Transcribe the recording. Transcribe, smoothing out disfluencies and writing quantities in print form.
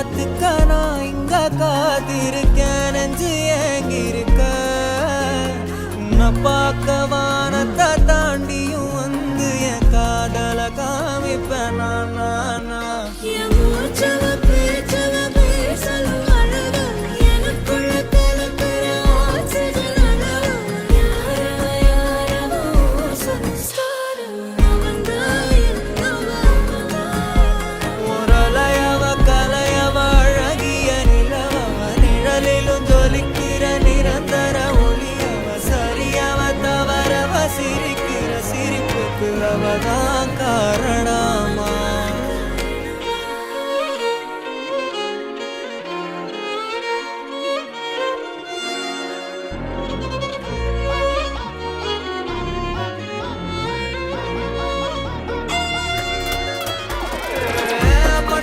காத்துக்க நான் இங்க காத்திருக்கேன் நெஞ்சு ஏங்கிருக்க உன்னை பார்க்க வானத்தை தாண்டியும் வந்து என் காதல காமிப்பேன் நான் சிரிக்கிற சிரிப்புக்கு அவதான்